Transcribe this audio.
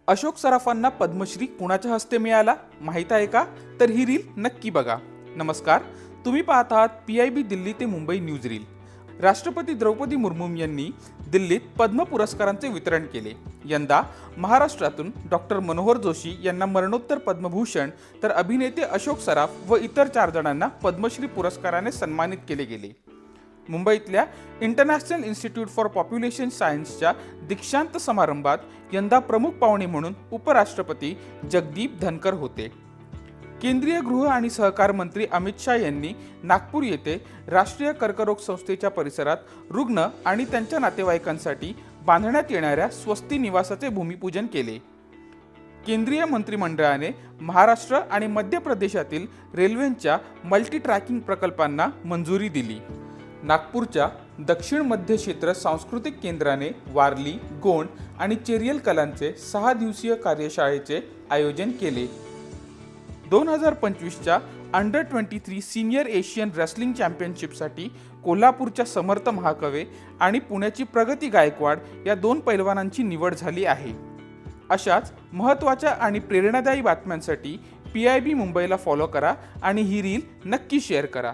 अशोक सराफांना पद्मश्री कुणाच्या हस्ते मिळाला माहीत आहे का? तर ही रील नक्की बघा. नमस्कार, तुम्ही पाहत आहात PIB दिल्ली ते मुंबई न्यूज रील. राष्ट्रपती द्रौपदी मुर्मू यांनी दिल्लीत पद्म पुरस्कारांचे वितरण केले. यंदा महाराष्ट्रातून डॉक्टर मनोहर जोशी यांना मरणोत्तर पद्मभूषण तर अभिनेते अशोक सराफ व इतर 4 जणांना पद्मश्री पुरस्काराने सन्मानित केले गेले. मुंबईतल्या इंटरनॅशनल इन्स्टिट्यूट फॉर पॉप्युलेशन सायन्सच्या दीक्षांत समारंभात यंदा प्रमुख पाहुणे म्हणून उपराष्ट्रपती जगदीप धनकर होते. केंद्रीय गृह आणि सहकार मंत्री अमित शाह यांनी नागपूर येथे राष्ट्रीय कर्करोग संस्थेच्या परिसरात रुग्ण आणि त्यांच्या नातेवाईकांसाठी बांधण्यात येणाऱ्या स्वस्ती निवासाचे भूमिपूजन केले. केंद्रीय मंत्रिमंडळाने महाराष्ट्र आणि मध्य प्रदेशातील रेल्वेंच्या मल्टी ट्रॅकिंग प्रकल्पांना मंजुरी दिली. नागपूरच्या दक्षिण मध्य क्षेत्र सांस्कृतिक केंद्राने वारली, गोंड आणि चेरियल कलांचे 6 दिवसीय कार्यशाळेचे आयोजन केले. 2025च्या अंडर-23 सिनियर एशियन रेसलिंग चॅम्पियनशिपसाठी कोल्हापूरच्या समर्थ महाकवे आणि पुण्याची प्रगती गायकवाड या 2 पैलवानांची निवड झाली आहे. अशाच महत्त्वाच्या आणि प्रेरणादायी बातम्यांसाठी PIB मुंबईला फॉलो करा आणि ही रील नक्की शेअर करा.